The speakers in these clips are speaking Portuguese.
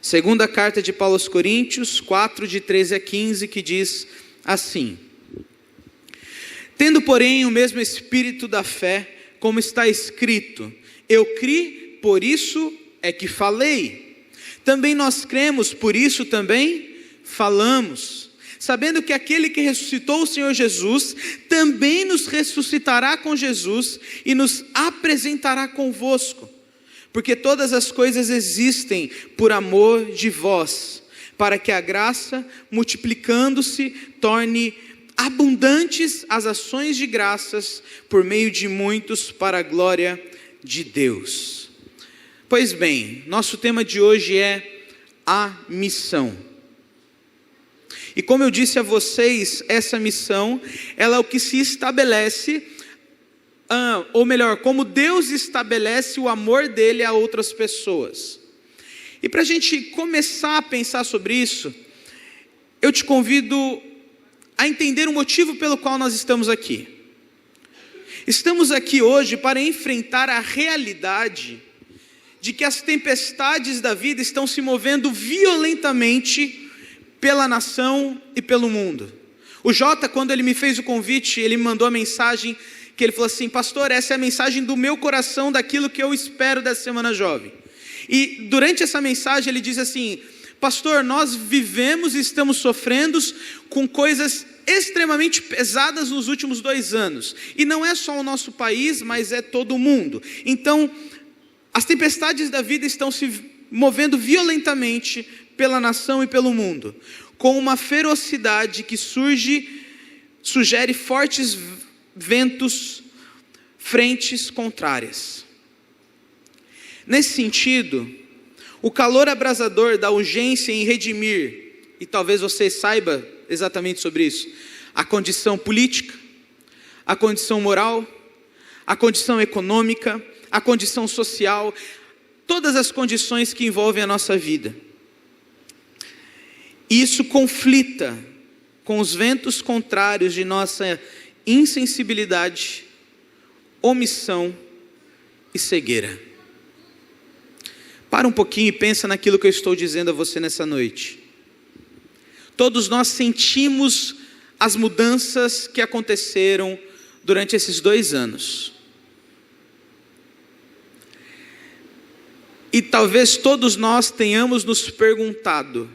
Segunda carta de Paulo aos Coríntios 4, de 13 a 15, que diz assim: tendo, porém, o mesmo espírito da fé, como está escrito, eu criei, por isso é que falei. Também nós cremos, por isso também falamos, sabendo que aquele que ressuscitou o Senhor Jesus, também nos ressuscitará com Jesus e nos apresentará convosco. Porque todas as coisas existem por amor de vós, para que a graça, multiplicando-se, torne abundantes as ações de graças por meio de muitos para a glória de Deus. Pois bem, nosso tema de hoje é a missão. E como eu disse a vocês, essa missão, ela é o que se estabelece, ou melhor, como Deus estabelece o amor dele a outras pessoas. E para a gente começar a pensar sobre isso, eu te convido a entender o motivo pelo qual nós estamos aqui. Estamos aqui hoje para enfrentar a realidade de que as tempestades da vida estão se movendo violentamente pela nação e pelo mundo. O Jota, quando ele me fez o convite, ele me mandou a mensagem que ele falou assim: pastor, essa é a mensagem do meu coração, daquilo que eu espero dessa Semana Jovem. E durante essa mensagem ele diz assim: pastor, nós vivemos e estamos sofrendo com coisas extremamente pesadas nos últimos 2 anos. E não é só o nosso país, mas é todo o mundo. Então, as tempestades da vida estão se movendo violentamente pela nação e pelo mundo, com uma ferocidade que sugere fortes ventos, frentes contrárias. Nesse sentido, o calor abrasador da urgência em redimir, e talvez você saiba exatamente sobre isso, a condição política, a condição moral, a condição econômica, a condição social, todas as condições que envolvem a nossa vida. Isso conflita com os ventos contrários de nossa insensibilidade, omissão e cegueira. Para um pouquinho e pensa naquilo que eu estou dizendo a você nessa noite. Todos nós sentimos as mudanças que aconteceram durante esses 2 anos. E talvez todos nós tenhamos nos perguntado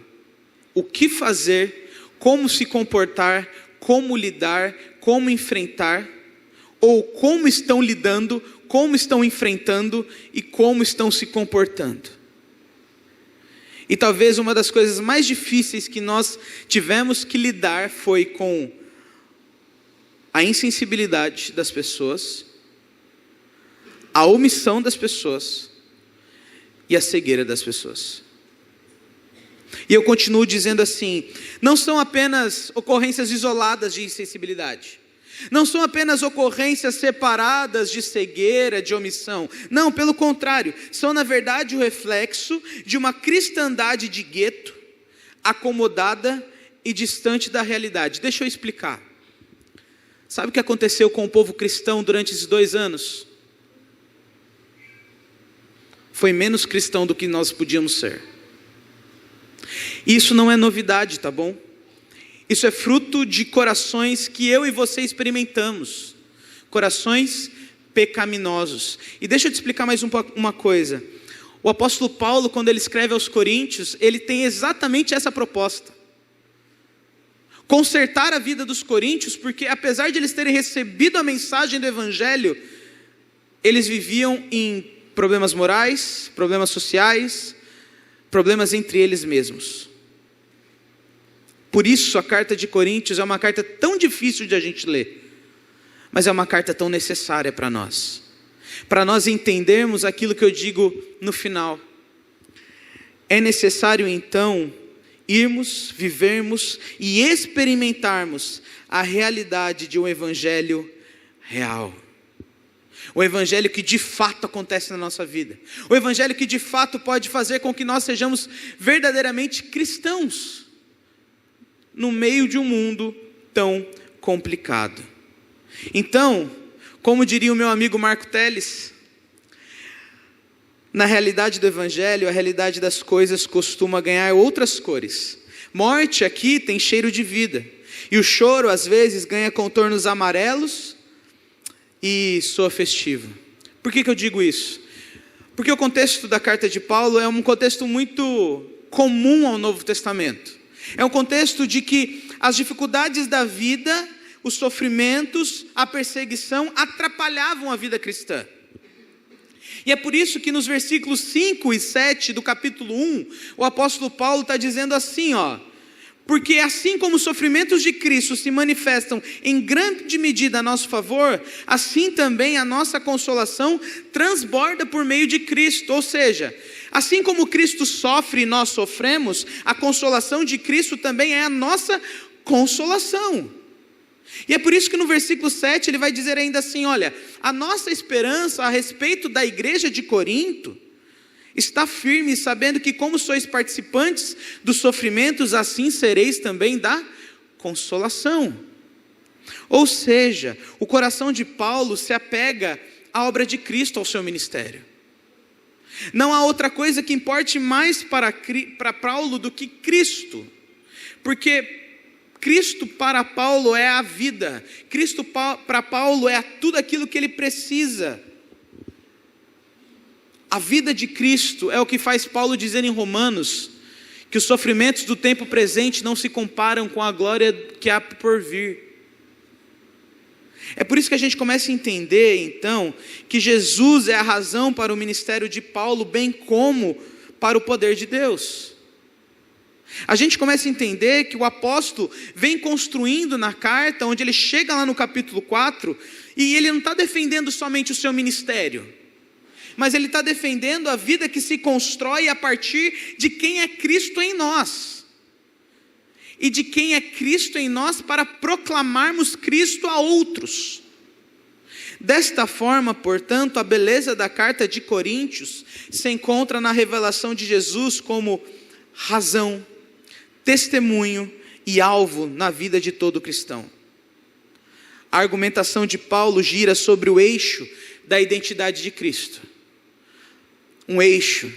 o que fazer, como se comportar, como lidar, como enfrentar, ou como estão lidando, como estão enfrentando e como estão se comportando. E talvez uma das coisas mais difíceis que nós tivemos que lidar foi com a insensibilidade das pessoas, a omissão das pessoas e a cegueira das pessoas. E eu continuo dizendo assim: não são apenas ocorrências isoladas de insensibilidade, não são apenas ocorrências separadas de cegueira, de omissão. Não, pelo contrário, são na verdade o reflexo de uma cristandade de gueto, acomodada e distante da realidade. Deixa eu explicar. Sabe o que aconteceu com o povo cristão durante esses 2 anos? Foi menos cristão do que nós podíamos ser. Isso não é novidade, tá bom? Isso é fruto de corações que eu e você experimentamos. Corações pecaminosos. E deixa eu te explicar mais uma coisa. O apóstolo Paulo, quando ele escreve aos Coríntios, ele tem exatamente essa proposta. Consertar a vida dos coríntios, porque apesar de eles terem recebido a mensagem do Evangelho, eles viviam em problemas morais, problemas sociais, problemas entre eles mesmos. Por isso a carta de Coríntios é uma carta tão difícil de a gente ler, mas é uma carta tão necessária para nós entendermos aquilo que eu digo no final. É necessário então irmos, vivermos e experimentarmos a realidade de um evangelho real. O evangelho que de fato acontece na nossa vida. O evangelho que de fato pode fazer com que nós sejamos verdadeiramente cristãos no meio de um mundo tão complicado. Então, como diria o meu amigo Marco Teles, Na realidade do Evangelho, a realidade das coisas costuma ganhar outras cores. Morte aqui tem cheiro de vida. E o choro, às vezes, ganha contornos amarelos e soa festivo. Por que eu digo isso? Porque o contexto da carta de Paulo é um contexto muito comum ao Novo Testamento. É um contexto de que as dificuldades da vida, os sofrimentos, a perseguição atrapalhavam a vida cristã. E é por isso que nos versículos 5 e 7 do capítulo 1, o apóstolo Paulo está dizendo assim, porque assim como os sofrimentos de Cristo se manifestam em grande medida a nosso favor, assim também a nossa consolação transborda por meio de Cristo. Ou seja, assim como Cristo sofre e nós sofremos, a consolação de Cristo também é a nossa consolação. E é por isso que no versículo 7 ele vai dizer ainda assim, olha, a nossa esperança a respeito da igreja de Corinto está firme, sabendo que como sois participantes dos sofrimentos, assim sereis também da consolação. Ou seja, o coração de Paulo se apega à obra de Cristo, ao seu ministério. Não há outra coisa que importe mais para Paulo do que Cristo, porque Cristo para Paulo é a vida, Cristo para Paulo é tudo aquilo que ele precisa. A vida de Cristo é o que faz Paulo dizer em Romanos, que os sofrimentos do tempo presente não se comparam com a glória que há por vir. É por isso que a gente começa a entender, então, que Jesus é a razão para o ministério de Paulo, bem como para o poder de Deus. A gente começa a entender que o apóstolo vem construindo na carta, onde ele chega lá no capítulo 4, e ele não está defendendo somente o seu ministério, mas ele está defendendo a vida que se constrói a partir de quem é Cristo em nós. E de quem é Cristo em nós para proclamarmos Cristo a outros. Desta forma, portanto, a beleza da carta de Coríntios se encontra na revelação de Jesus como razão, testemunho e alvo na vida de todo cristão. A argumentação de Paulo gira sobre o eixo da identidade de Cristo. Um eixo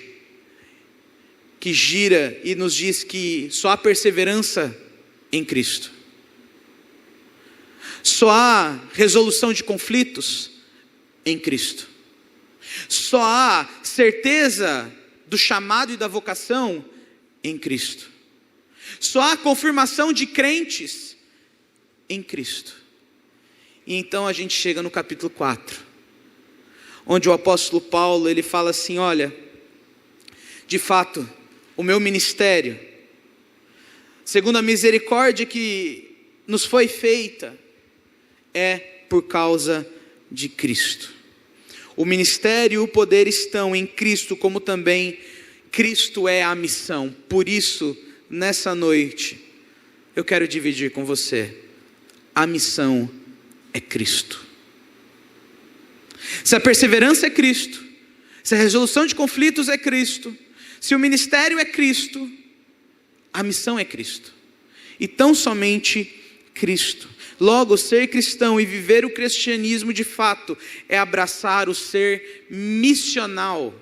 que gira e nos diz que só há perseverança em Cristo. Só há resolução de conflitos em Cristo. Só há certeza do chamado e da vocação em Cristo. Só há confirmação de crentes em Cristo. E então a gente chega no capítulo 4, onde o apóstolo Paulo, ele fala assim, olha, de fato, o meu ministério, segundo a misericórdia que nos foi feita, é por causa de Cristo. O ministério e o poder estão em Cristo, como também Cristo é a missão. Por isso, nessa noite, eu quero dividir com você, a missão é Cristo. Se a perseverança é Cristo, se a resolução de conflitos é Cristo, se o ministério é Cristo, a missão é Cristo. E tão somente Cristo. Logo, ser cristão e viver o cristianismo de fato é abraçar o ser missional.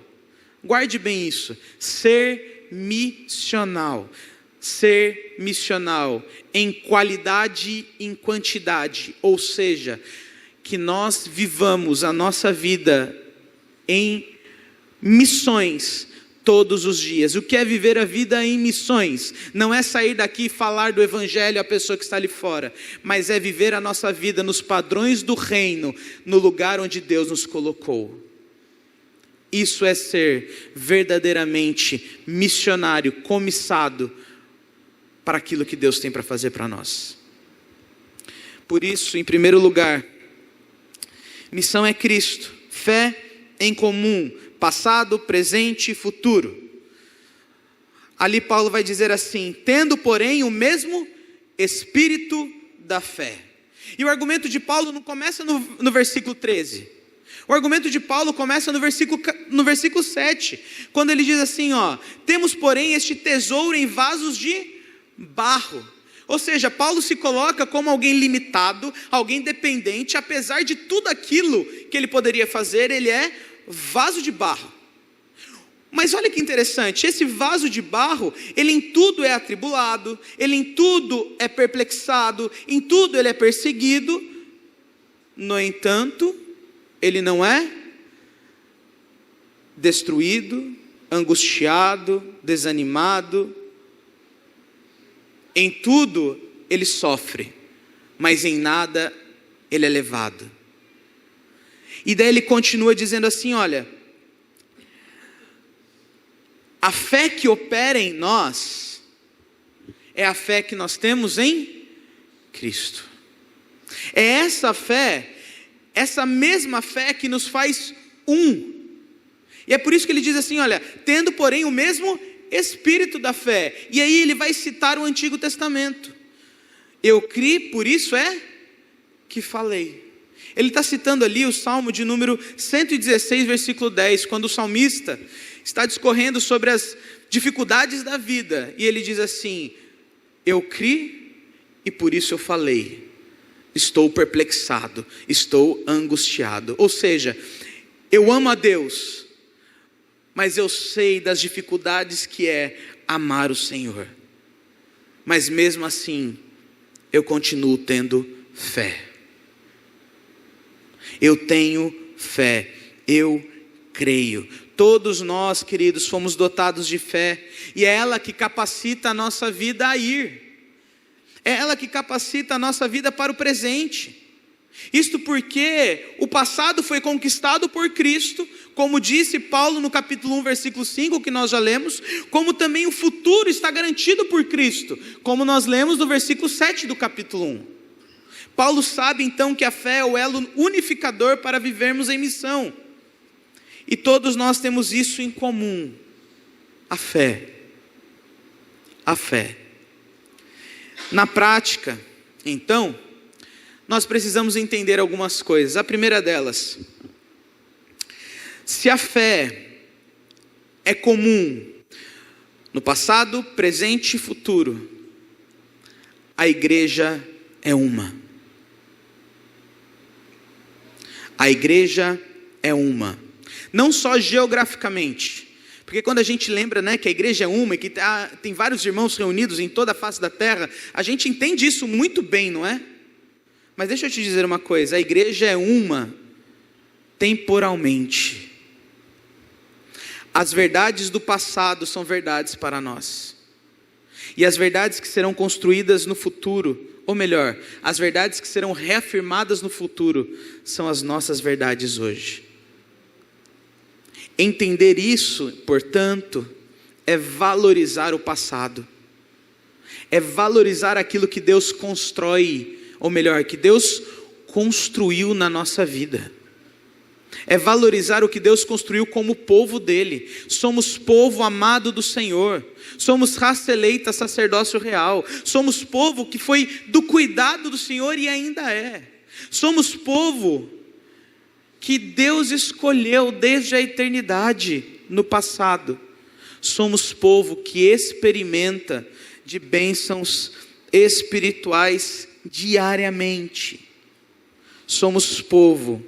Guarde bem isso, ser missional. Ser missional em qualidade e em quantidade, ou seja, que nós vivamos a nossa vida em missões todos os dias. O que é viver a vida em missões? Não é sair daqui e falar do evangelho à pessoa que está ali fora, mas é viver a nossa vida nos padrões do reino, no lugar onde Deus nos colocou. Isso é ser verdadeiramente missionário, comissado para aquilo que Deus tem para fazer para nós. Por isso, em primeiro lugar, missão é Cristo, fé em comum, passado, presente e futuro. Ali Paulo vai dizer assim, tendo porém o mesmo espírito da fé. E o argumento de Paulo não começa no versículo 13. O argumento de Paulo começa no versículo 7, quando ele diz assim, temos porém este tesouro em vasos de barro. Ou seja, Paulo se coloca como alguém limitado, alguém dependente, apesar de tudo aquilo que ele poderia fazer, ele é vaso de barro. Mas olha que interessante, esse vaso de barro, ele em tudo é atribulado, ele em tudo é perplexado, em tudo ele é perseguido, no entanto, ele não é destruído, angustiado, desanimado. Em tudo ele sofre, mas em nada ele é levado. E daí ele continua dizendo assim, olha, a fé que opera em nós é a fé que nós temos em Cristo. É essa fé, essa mesma fé que nos faz um. E é por isso que ele diz assim, olha, tendo porém o mesmo espírito da fé. E aí ele vai citar o Antigo Testamento. Eu criei, por isso é que falei. Ele está citando ali o Salmo de número 116, versículo 10, quando o salmista está discorrendo sobre as dificuldades da vida, e ele diz assim, eu criei e por isso eu falei, estou perplexado, estou angustiado. Ou seja, eu amo a Deus, mas eu sei das dificuldades que é amar o Senhor, mas mesmo assim, eu continuo tendo fé. Eu tenho fé, eu creio. Todos nós, queridos, fomos dotados de fé, e é ela que capacita a nossa vida a ir, é ela que capacita a nossa vida para o presente. Isto porque o passado foi conquistado por Cristo, como disse Paulo no capítulo 1, versículo 5, que nós já lemos, como também o futuro está garantido por Cristo, como nós lemos no versículo 7 do capítulo 1. Paulo sabe então que a fé é o elo unificador para vivermos em missão. E todos nós temos isso em comum, a fé. A fé. Na prática, então, nós precisamos entender algumas coisas. A primeira delas, se a fé é comum no passado, presente e futuro, a igreja é uma. A igreja é uma. Não só geograficamente, porque quando a gente lembra, né, que a igreja é uma e que tem vários irmãos reunidos em toda a face da terra, a gente entende isso muito bem, não é? Mas deixa eu te dizer uma coisa, a igreja é uma temporalmente. As verdades do passado são verdades para nós, e as verdades que serão construídas no futuro, ou melhor, as verdades que serão reafirmadas no futuro, são as nossas verdades hoje. Entender isso, portanto, é valorizar o passado, é valorizar aquilo que Deus constrói, ou melhor, que Deus construiu na nossa vida, é valorizar o que Deus construiu como povo dele. Somos povo amado do Senhor, somos raça eleita, sacerdócio real, somos povo que foi do cuidado do Senhor e ainda é, somos povo que Deus escolheu desde a eternidade no passado, somos povo que experimenta de bênçãos espirituais diariamente, somos povo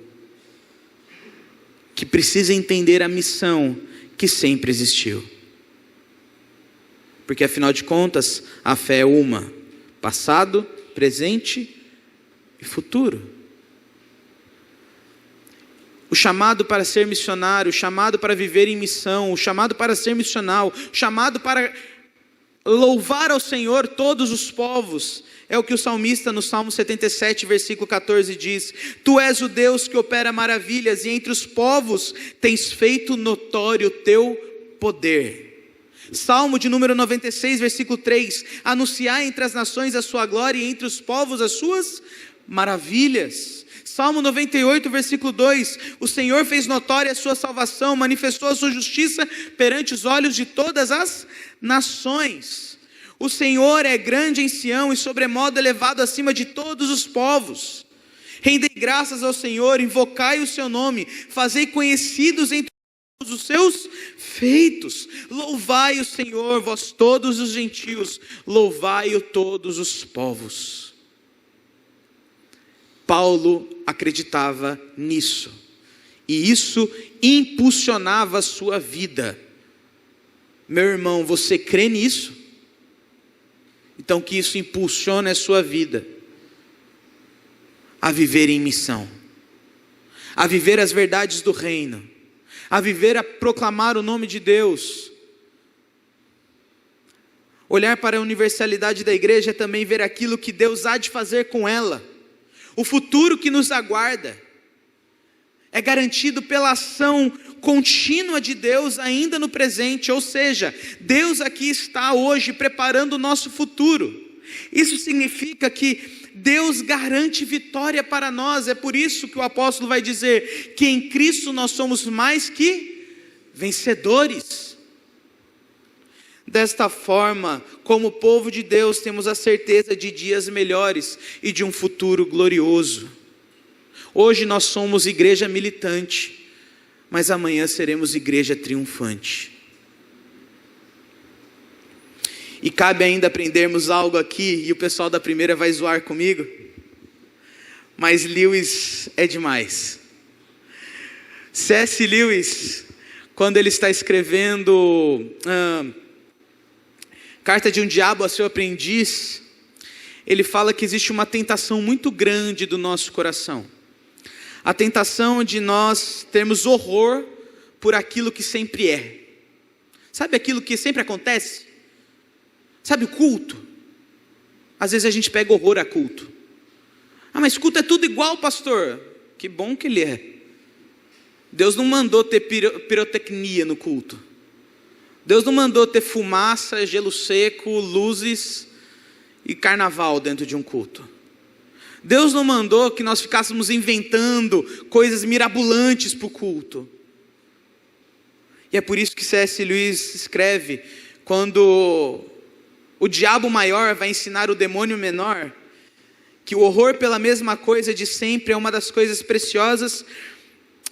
que precisa entender a missão que sempre existiu, porque afinal de contas, a fé é uma, passado, presente e futuro. O chamado para ser missionário, o chamado para viver em missão, o chamado para ser missional, o chamado para louvar ao Senhor todos os povos, é o que o salmista no Salmo 77, versículo 14 diz: Tu és o Deus que opera maravilhas, e entre os povos tens feito notório o teu poder. Salmo de número 96, versículo 3: Anunciar entre as nações a sua glória, e entre os povos as suas maravilhas. Salmo 98, versículo 2: O Senhor fez notória a sua salvação, manifestou a sua justiça perante os olhos de todas as nações. O Senhor é grande em Sião e sobremodo elevado acima de todos os povos. Rendei graças ao Senhor, invocai o seu nome, fazei conhecidos entre todos os seus feitos. Louvai o Senhor, vós todos os gentios, louvai-o todos os povos. Paulo acreditava nisso, e isso impulsionava a sua vida. Meu irmão, você crê nisso? Então que isso impulsione a sua vida a viver em missão, a viver as verdades do reino, a viver a proclamar o nome de Deus. Olhar para a universalidade da igreja é também ver aquilo que Deus há de fazer com ela. O futuro que nos aguarda é garantido pela ação contínua de Deus ainda no presente, ou seja, Deus aqui está hoje preparando o nosso futuro. Isso significa que Deus garante vitória para nós. É por isso que o apóstolo vai dizer que em Cristo nós somos mais que vencedores. Desta forma, como povo de Deus, temos a certeza de dias melhores e de um futuro glorioso. Hoje nós somos igreja militante, mas amanhã seremos igreja triunfante. E cabe ainda aprendermos algo aqui, e o pessoal da primeira vai zoar comigo, mas Lewis é demais. C.S. Lewis, quando ele está escrevendo Carta de um Diabo a Seu Aprendiz, ele fala que existe uma tentação muito grande do nosso coração. A tentação de nós termos horror por aquilo que sempre é. Sabe aquilo que sempre acontece? Sabe o culto? Às vezes a gente pega horror a culto. Ah, mas culto é tudo igual, pastor. Que bom que ele é. Deus não mandou ter pirotecnia no culto. Deus não mandou ter fumaça, gelo seco, luzes e carnaval dentro de um culto. Deus não mandou que nós ficássemos inventando coisas mirabolantes para o culto. E é por isso que C.S. Lewis escreve, quando o diabo maior vai ensinar o demônio menor, que o horror pela mesma coisa de sempre é uma das coisas preciosas,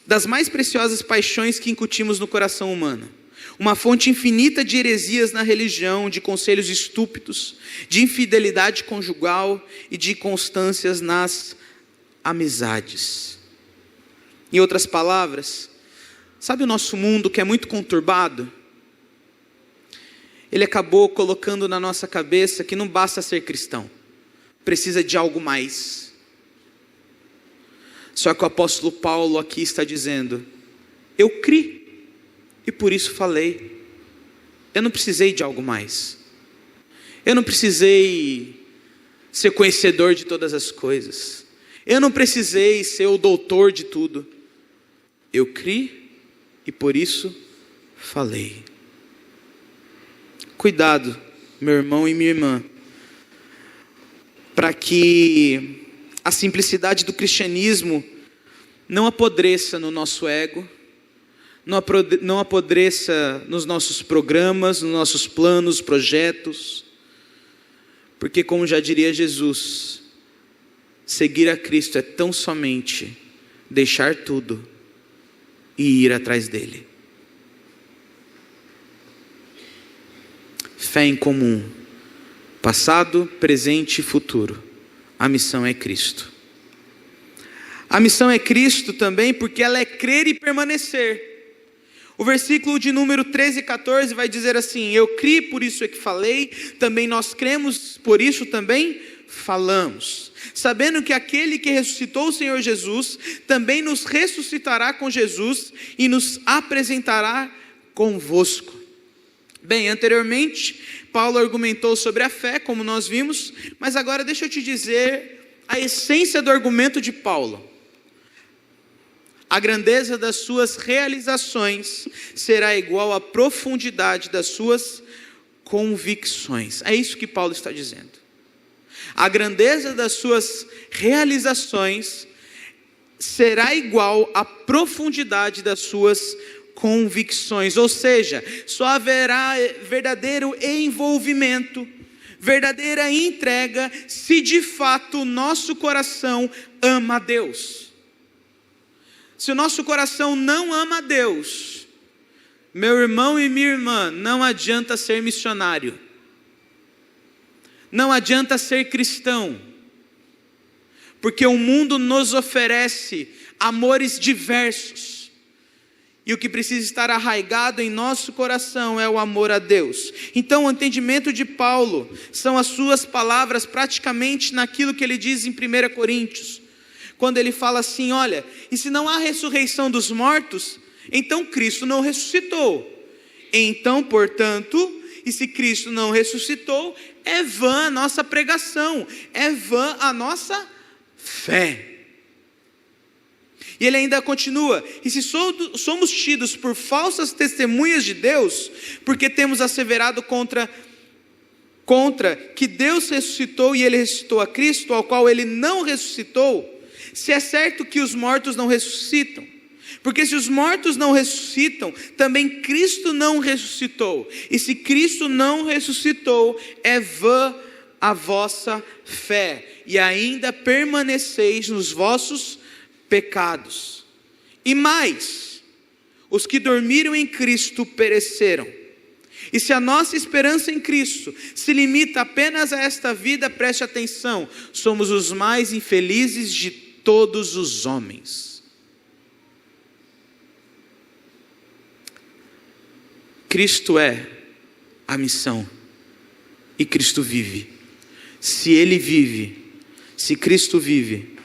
das mais preciosas paixões que incutimos no coração humano. Uma fonte infinita de heresias na religião, de conselhos estúpidos, de infidelidade conjugal e de inconstâncias nas amizades. Em outras palavras, sabe o nosso mundo que é muito conturbado? Ele acabou colocando na nossa cabeça que não basta ser cristão, precisa de algo mais. Só que o apóstolo Paulo aqui está dizendo: eu criei e por isso falei. Eu não precisei de algo mais. Eu não precisei ser conhecedor de todas as coisas. Eu não precisei ser o doutor de tudo. Eu criei e por isso falei. Cuidado, meu irmão e minha irmã, para que a simplicidade do cristianismo não apodreça no nosso ego, não apodreça nos nossos programas, nos nossos planos, projetos, porque, como já diria Jesus, seguir a Cristo é tão somente deixar tudo e ir atrás dele. Fé em comum, passado, presente e futuro. A missão é Cristo. A missão é Cristo também porque ela é crer e permanecer. O versículo de número 13 e 14 vai dizer assim: eu criei, por isso é que falei, também nós cremos, por isso também falamos. Sabendo que aquele que ressuscitou o Senhor Jesus, também nos ressuscitará com Jesus e nos apresentará convosco. Bem, anteriormente, Paulo argumentou sobre a fé, como nós vimos, mas agora deixa eu te dizer a essência do argumento de Paulo. A grandeza das suas realizações será igual à profundidade das suas convicções. É isso que Paulo está dizendo. A grandeza das suas realizações será igual à profundidade das suas convicções, ou seja, só haverá verdadeiro envolvimento, verdadeira entrega, se de fato o nosso coração ama a Deus. Se o nosso coração não ama a Deus, meu irmão e minha irmã, não adianta ser missionário, não adianta ser cristão, porque o mundo nos oferece amores diversos, E o que precisa estar arraigado em nosso coração é o amor a Deus. Então o entendimento de Paulo são as suas palavras praticamente naquilo que ele diz em 1 Coríntios. Quando ele fala assim, olha, e se não há ressurreição dos mortos, então Cristo não ressuscitou. Então, portanto, e se Cristo não ressuscitou, é vã a nossa pregação, é vã a nossa fé. E ele ainda continua, e se somos tidos por falsas testemunhas de Deus, porque temos asseverado contra que Deus ressuscitou e ele ressuscitou a Cristo, ao qual ele não ressuscitou, se é certo que os mortos não ressuscitam, porque se os mortos não ressuscitam, também Cristo não ressuscitou, e se Cristo não ressuscitou, é vã a vossa fé, e ainda permaneceis nos vossos pecados. E mais, os que dormiram em Cristo pereceram. E se a nossa esperança em Cristo se limita apenas a esta vida, preste atenção, somos os mais infelizes de todos os homens. Cristo é a missão e Cristo vive. Se Ele vive, se Cristo vive,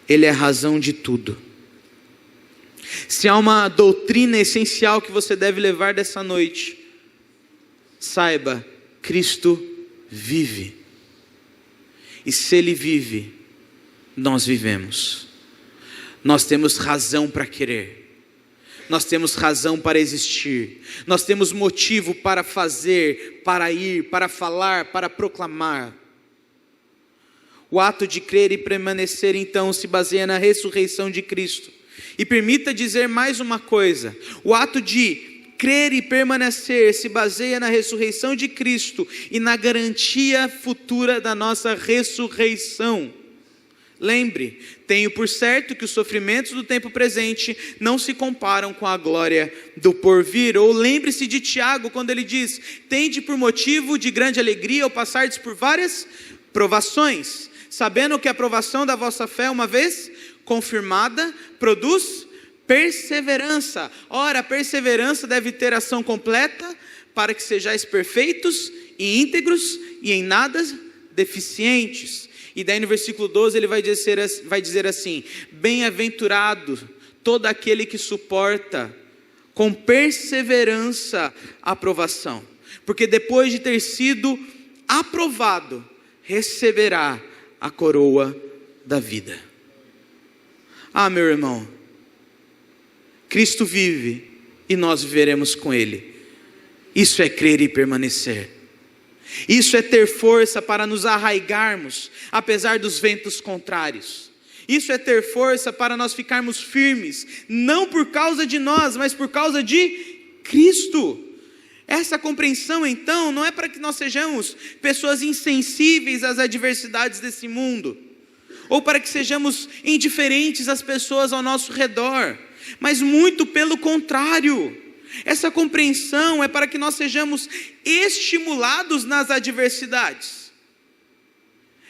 Ele é a razão de tudo. Se há uma doutrina essencial que você deve levar dessa noite, saiba, Cristo vive. E se Ele vive, nós vivemos. Nós temos razão para querer. Nós temos razão para existir. Nós temos motivo para fazer, para ir, para falar, para proclamar. O ato de crer e permanecer, então, se baseia na ressurreição de Cristo. E permita dizer mais uma coisa. O ato de crer e permanecer se baseia na ressurreição de Cristo e na garantia futura da nossa ressurreição. Lembre, tenho por certo que os sofrimentos do tempo presente não se comparam com a glória do porvir. Ou lembre-se de Tiago, quando ele diz, tende por motivo de grande alegria ao passardes por várias provações, sabendo que a provação da vossa fé, uma vez confirmada, produz perseverança. Ora, a perseverança deve ter ação completa, para que sejais perfeitos e íntegros e em nada deficientes. E daí no versículo 12 ele vai dizer assim, bem-aventurado todo aquele que suporta com perseverança a provação, porque depois de ter sido aprovado, receberá a coroa da vida. Ah, meu irmão, Cristo vive e nós viveremos com Ele. Isso é crer e permanecer. Isso é ter força para nos arraigarmos, apesar dos ventos contrários. Isso é ter força para nós ficarmos firmes, não por causa de nós, mas por causa de Cristo. Essa compreensão, então, não é para que nós sejamos pessoas insensíveis às adversidades desse mundo, ou para que sejamos indiferentes às pessoas ao nosso redor, mas muito pelo contrário. Essa compreensão é para que nós sejamos estimulados nas adversidades.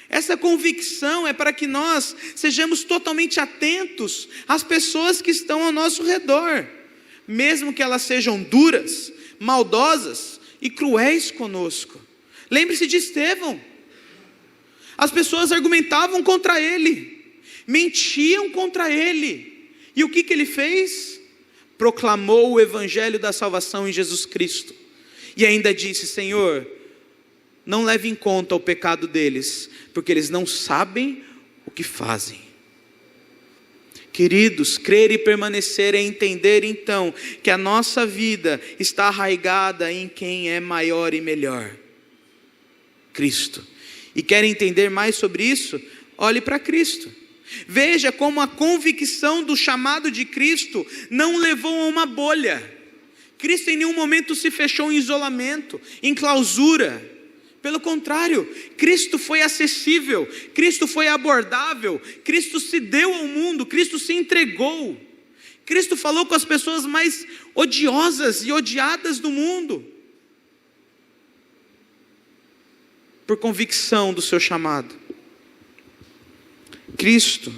Essa convicção é para que nós sejamos totalmente atentos às pessoas que estão ao nosso redor, mesmo que elas sejam duras, maldosas e cruéis conosco. Lembre-se de Estevão. As pessoas argumentavam contra ele, mentiam contra ele. E o que ele fez? Proclamou o evangelho da salvação em Jesus Cristo. E ainda disse, Senhor, não leve em conta o pecado deles, porque eles não sabem o que fazem. Queridos, crer e permanecer é entender então que a nossa vida está arraigada em quem é maior e melhor, Cristo. E quer entender mais sobre isso? Olhe para Cristo. Veja como a convicção do chamado de Cristo não levou a uma bolha. Cristo em nenhum momento se fechou em isolamento, em clausura. Pelo contrário, Cristo foi acessível, Cristo foi abordável, Cristo se deu ao mundo, Cristo se entregou. Cristo falou com as pessoas mais odiosas e odiadas do mundo, por convicção do seu chamado. Cristo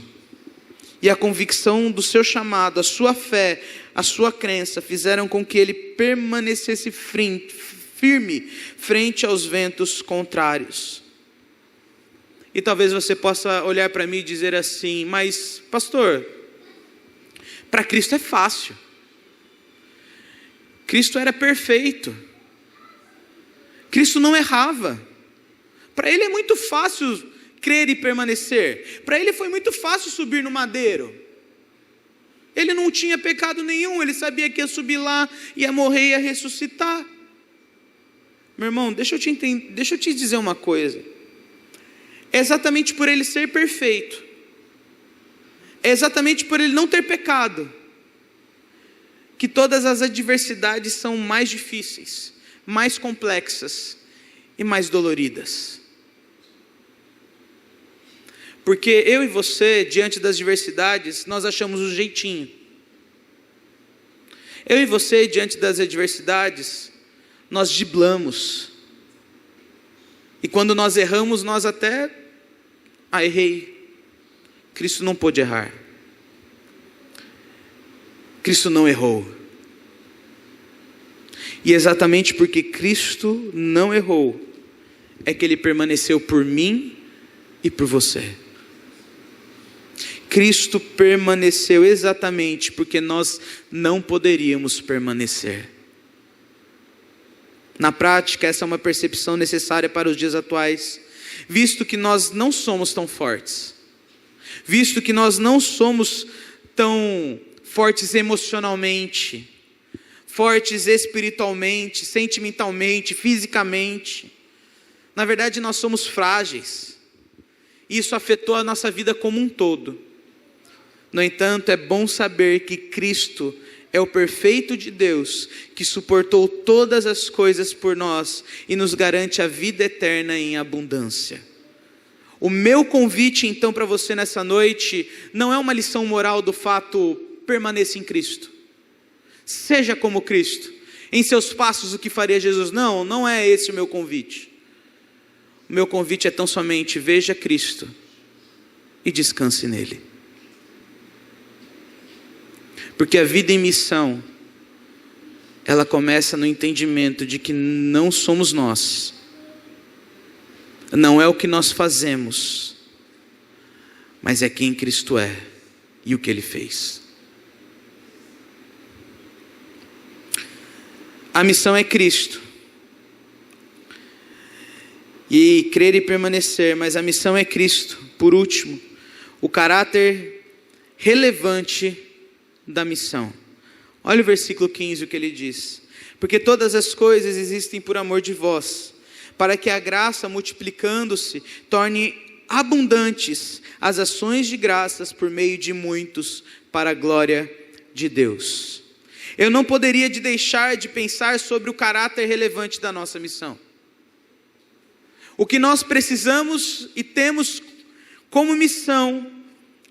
e a convicção do seu chamado, a sua fé, a sua crença fizeram com que ele permanecesse firme frente aos ventos contrários. E talvez você possa olhar para mim e dizer assim: mas pastor, para Cristo é fácil. Cristo era perfeito. Cristo não errava. Para ele é muito fácil crer e permanecer. Para ele foi muito fácil subir no madeiro. Ele não tinha pecado nenhum, ele sabia que ia subir lá, ia morrer e ia ressuscitar. Meu irmão, deixa eu te dizer uma coisa. É exatamente por ele ser perfeito, é exatamente por ele não ter pecado, que todas as adversidades são mais difíceis, mais complexas e mais doloridas. Porque eu e você, diante das adversidades, nós achamos um jeitinho. Eu e você, diante das adversidades, nós driblamos. E quando nós erramos, nós até... errei. Cristo não pôde errar. Cristo não errou. E exatamente porque Cristo não errou, é que Ele permaneceu por mim e por você. Cristo permaneceu exatamente porque nós não poderíamos permanecer. Na prática, essa é uma percepção necessária para os dias atuais, visto que nós não somos tão fortes, visto que nós não somos tão fortes emocionalmente, fortes espiritualmente, sentimentalmente, fisicamente. Na verdade, nós somos frágeis. Isso afetou a nossa vida como um todo. No entanto, é bom saber que Cristo é o perfeito de Deus, que suportou todas as coisas por nós e nos garante a vida eterna em abundância. O meu convite então para você nessa noite não é uma lição moral do fato: permaneça em Cristo, seja como Cristo, em seus passos o que faria Jesus. Não é esse o meu convite. O meu convite é tão somente: veja Cristo e descanse nele. Porque a vida em missão, ela começa no entendimento de que não somos nós, não é o que nós fazemos, mas é quem Cristo é e o que Ele fez. A missão é Cristo, e crer e permanecer, mas a missão é Cristo. Por último, o caráter relevante da missão. Olha o versículo 15, o que ele diz: porque todas as coisas existem por amor de vós, para que a graça, multiplicando-se, torne abundantes as ações de graças por meio de muitos, para a glória de Deus. Eu não poderia deixar de pensar sobre o caráter relevante da nossa missão. O que nós precisamos e temos como missão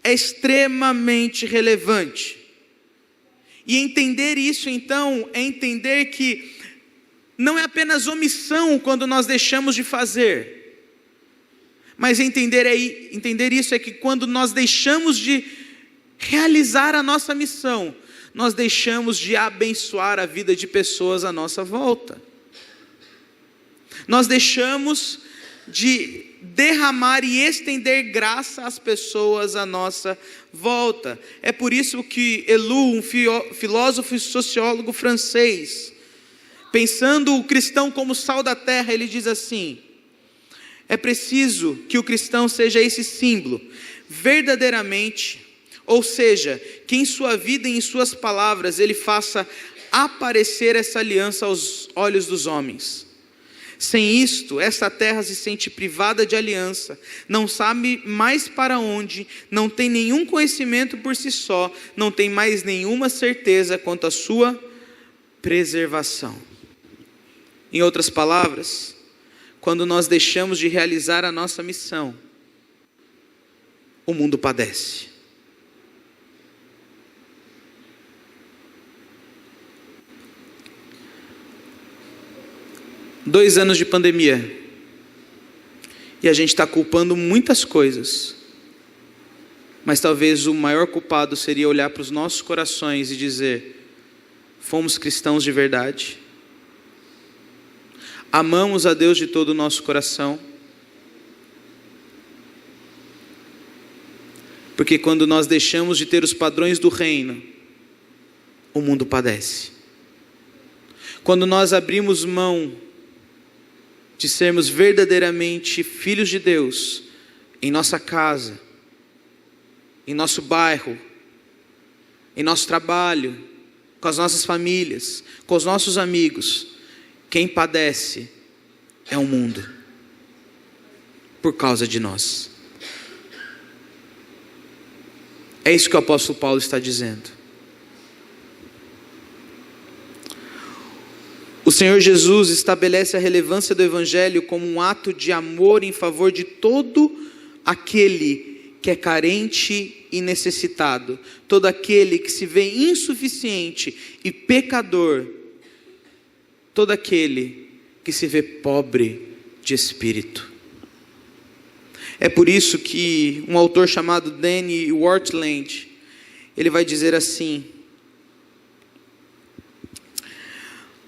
é extremamente relevante. E entender isso então é entender que não é apenas omissão quando nós deixamos de fazer, mas entender isso é que quando nós deixamos de realizar a nossa missão, nós deixamos de abençoar a vida de pessoas à nossa volta. Nós deixamos de derramar e estender graça às pessoas à nossa volta. É por isso que Ellul, um filósofo e sociólogo francês, pensando o cristão como sal da terra, ele diz assim: é preciso que o cristão seja esse símbolo, verdadeiramente, ou seja, que em sua vida e em suas palavras ele faça aparecer essa aliança aos olhos dos homens. Sem isto, essa terra se sente privada de aliança, não sabe mais para onde, não tem nenhum conhecimento por si só, não tem mais nenhuma certeza quanto à sua preservação. Em outras palavras, quando nós deixamos de realizar a nossa missão, o mundo padece. Dois anos de pandemia, e a gente está culpando muitas coisas, mas talvez o maior culpado seria olhar para os nossos corações e dizer: fomos cristãos de verdade, amamos a Deus de todo o nosso coração, porque quando nós deixamos de ter os padrões do reino, o mundo padece. Quando nós abrimos mão de sermos verdadeiramente filhos de Deus, em nossa casa, em nosso bairro, em nosso trabalho, com as nossas famílias, com os nossos amigos, quem padece é o mundo, por causa de nós. É isso que o apóstolo Paulo está dizendo. O Senhor Jesus estabelece a relevância do Evangelho como um ato de amor em favor de todo aquele que é carente e necessitado, todo aquele que se vê insuficiente e pecador, todo aquele que se vê pobre de espírito. É por isso que um autor chamado Danny Wortland, ele vai dizer assim: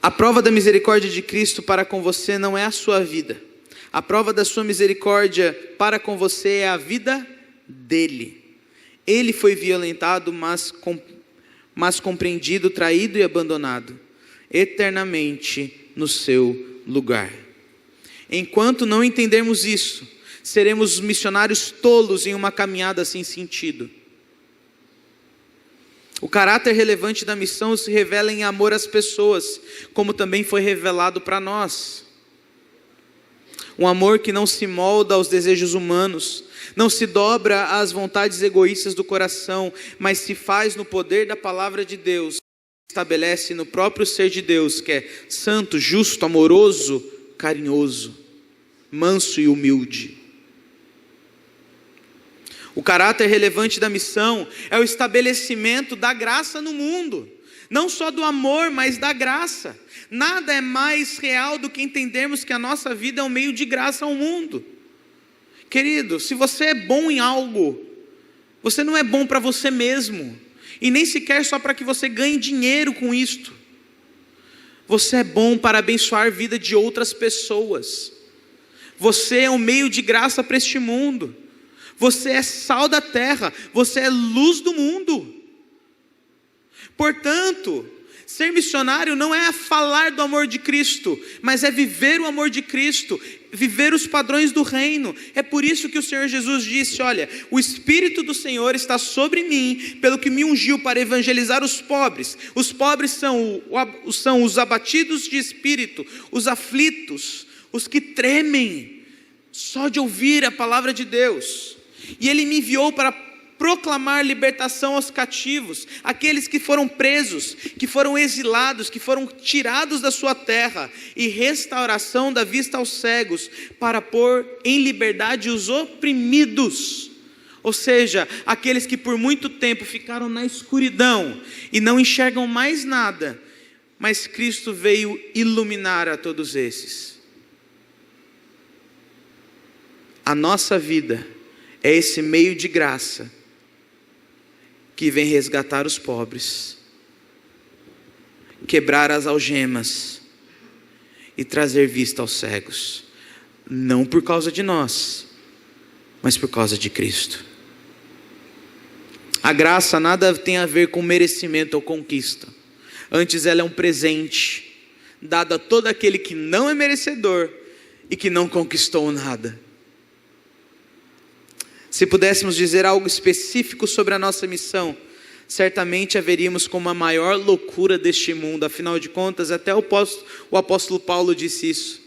a prova da misericórdia de Cristo para com você não é a sua vida. A prova da sua misericórdia para com você é a vida dele. Ele foi violentado, mas compreendido, traído e abandonado, eternamente no seu lugar. Enquanto não entendermos isso, seremos missionários tolos em uma caminhada sem sentido. O caráter relevante da missão se revela em amor às pessoas, como também foi revelado para nós. Um amor que não se molda aos desejos humanos, não se dobra às vontades egoístas do coração, mas se faz no poder da palavra de Deus, estabelece no próprio ser de Deus, que é santo, justo, amoroso, carinhoso, manso e humilde. O caráter relevante da missão é o estabelecimento da graça no mundo, não só do amor, mas da graça. Nada é mais real do que entendermos que a nossa vida é um meio de graça ao mundo. Querido, se você é bom em algo, você não é bom para você mesmo, e nem sequer só para que você ganhe dinheiro com isto. Você é bom para abençoar a vida de outras pessoas. Você é um meio de graça para este mundo. Você é sal da terra, você é luz do mundo. Portanto, ser missionário não é falar do amor de Cristo, mas é viver o amor de Cristo, viver os padrões do reino. É por isso que o Senhor Jesus disse: olha, o Espírito do Senhor está sobre mim, pelo que me ungiu para evangelizar os pobres. Os pobres são os abatidos de espírito, os aflitos, os que tremem só de ouvir a palavra de Deus. E Ele me enviou para proclamar libertação aos cativos, aqueles que foram presos, que foram exilados, que foram tirados da sua terra, e restauração da vista aos cegos, para pôr em liberdade os oprimidos, ou seja, aqueles que por muito tempo ficaram na escuridão e não enxergam mais nada, mas Cristo veio iluminar a todos esses. A nossa vida é esse meio de graça que vem resgatar os pobres, quebrar as algemas e trazer vista aos cegos, não por causa de nós, mas por causa de Cristo. A graça nada tem a ver com merecimento ou conquista, antes ela é um presente dado a todo aquele que não é merecedor e que não conquistou nada. Se pudéssemos dizer algo específico sobre a nossa missão, certamente a veríamos como a maior loucura deste mundo. Afinal de contas, até o apóstolo Paulo disse isso.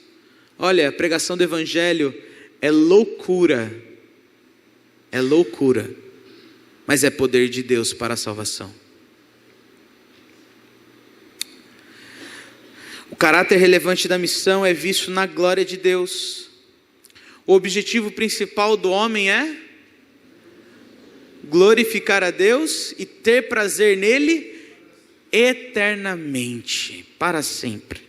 Olha, a pregação do Evangelho é loucura, mas é poder de Deus para a salvação. O caráter relevante da missão é visto na glória de Deus. O objetivo principal do homem é glorificar a Deus e ter prazer nele eternamente, para sempre.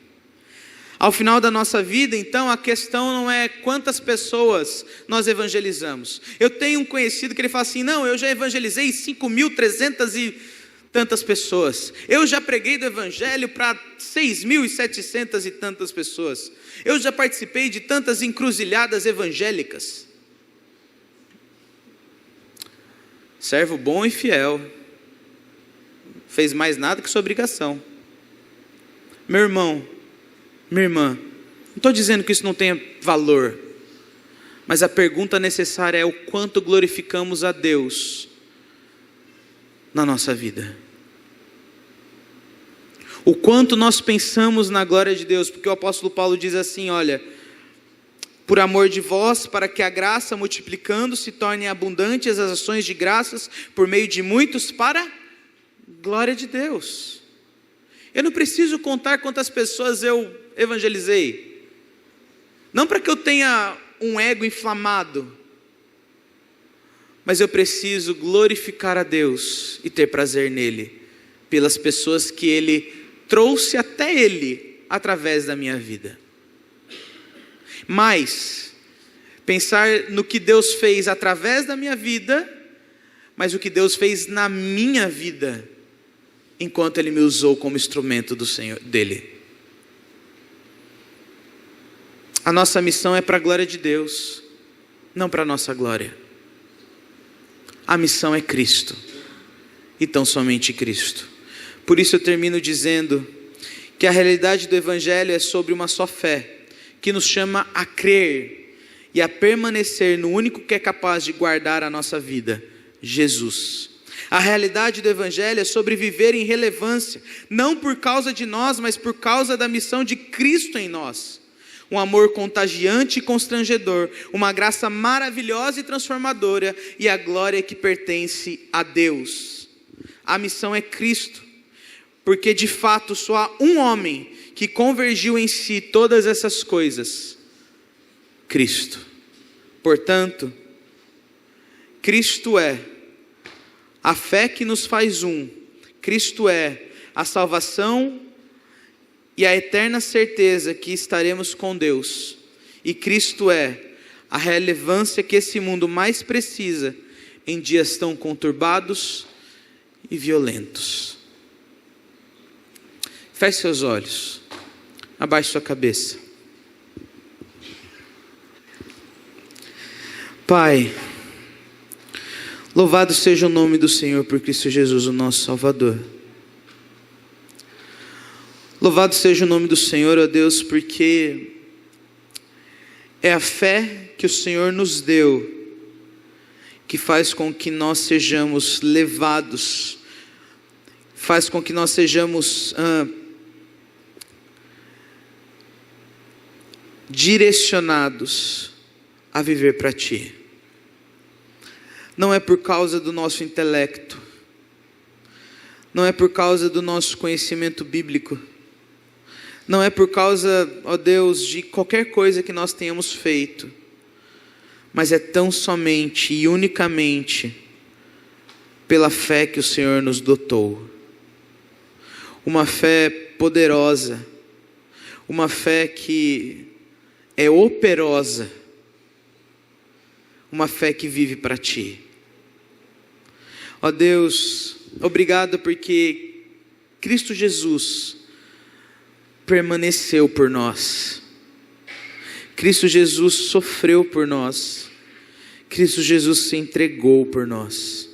Ao final da nossa vida, então, a questão não é quantas pessoas nós evangelizamos. Eu tenho um conhecido que ele fala assim: não, eu já evangelizei 5.300 e tantas pessoas. Eu já preguei do evangelho para 6.700 e tantas pessoas. Eu já participei de tantas encruzilhadas evangélicas. Servo bom e fiel, fez mais nada que sua obrigação. Meu irmão, minha irmã, não estou dizendo que isso não tenha valor, mas a pergunta necessária é o quanto glorificamos a Deus na nossa vida. O quanto nós pensamos na glória de Deus, porque o apóstolo Paulo diz assim, olha, por amor de vós, para que a graça multiplicando se tornem abundantes as ações de graças por meio de muitos para glória de Deus. Eu não preciso contar quantas pessoas eu evangelizei, não para que eu tenha um ego inflamado, mas eu preciso glorificar a Deus e ter prazer nele, pelas pessoas que Ele trouxe até Ele, através da minha vida. Mas, pensar no que Deus fez através da minha vida, mas o que Deus fez na minha vida, enquanto Ele me usou como instrumento do Senhor, dEle. A nossa missão é para a glória de Deus, não para a nossa glória. A missão é Cristo, e tão somente Cristo. Por isso eu termino dizendo que a realidade do Evangelho é sobre uma só fé, que nos chama a crer e a permanecer no único que é capaz de guardar a nossa vida, Jesus. A realidade do Evangelho é sobre viver em relevância, não por causa de nós, mas por causa da missão de Cristo em nós. Um amor contagiante e constrangedor, uma graça maravilhosa e transformadora, e a glória que pertence a Deus. A missão é Cristo, porque de fato só há um homem que convergiu em si todas essas coisas: Cristo. Portanto, Cristo é a fé que nos faz um, Cristo é a salvação e a eterna certeza que estaremos com Deus, e Cristo é a relevância que esse mundo mais precisa em dias tão conturbados e violentos. Feche seus olhos, abaixe sua cabeça. Pai, louvado seja o nome do Senhor por Cristo Jesus, o nosso Salvador. Louvado seja o nome do Senhor, ó Deus, porque é a fé que o Senhor nos deu que faz com que nós sejamos levados, faz com que nós sejamos direcionados a viver para Ti. Não é por causa do nosso intelecto, não é por causa do nosso conhecimento bíblico, não é por causa, ó Deus, de qualquer coisa que nós tenhamos feito, mas é tão somente e unicamente pela fé que o Senhor nos dotou. Uma fé poderosa, uma fé que é operosa, uma fé que vive para Ti. Ó Deus, obrigado porque Cristo Jesus permaneceu por nós. Cristo Jesus sofreu por nós. Cristo Jesus se entregou por nós.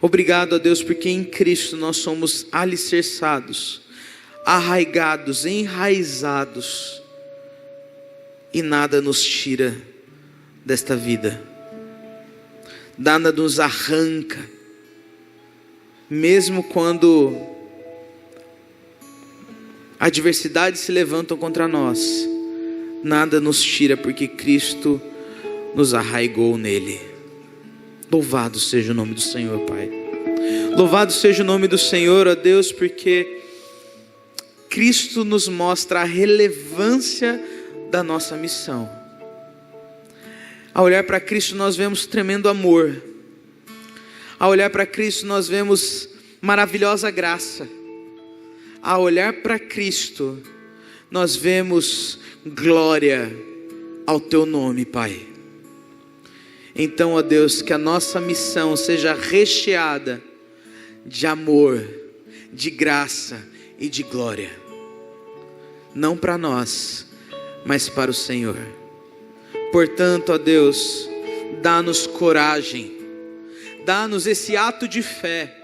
Obrigado a Deus porque em Cristo nós somos alicerçados, arraigados, enraizados, e nada nos tira desta vida, nada nos arranca, mesmo quando adversidades se levantam contra nós, nada nos tira, porque Cristo nos arraigou nele. Louvado seja o nome do Senhor, Pai. Louvado seja o nome do Senhor, ó Deus, porque Cristo nos mostra a relevância da nossa missão. Ao olhar para Cristo nós vemos tremendo amor. Ao olhar para Cristo nós vemos maravilhosa graça. Ao olhar para Cristo nós vemos glória ao Teu nome, Pai. Então, ó Deus, que a nossa missão seja recheada de amor, de graça e de glória. Não para nós, mas para o Senhor. Portanto, ó Deus, dá-nos coragem, dá-nos esse ato de fé,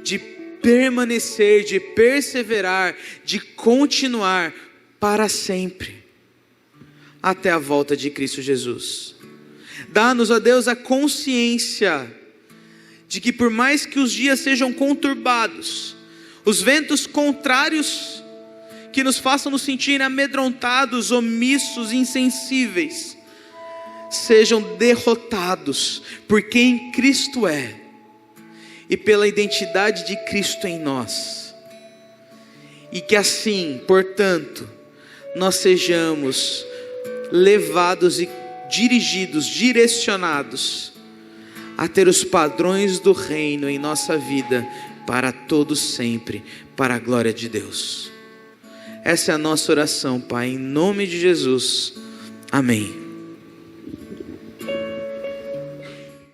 de permanecer, de perseverar, de continuar para sempre, até a volta de Cristo Jesus. Dá-nos, ó Deus, a consciência de que por mais que os dias sejam conturbados, os ventos contrários que nos façam nos sentir amedrontados, omissos, insensíveis, sejam derrotados por quem Cristo é e pela identidade de Cristo em nós. E que assim, portanto, nós sejamos levados e dirigidos, direcionados a ter os padrões do reino em nossa vida para todos sempre, para a glória de Deus. Essa é a nossa oração, Pai, em nome de Jesus. Amém.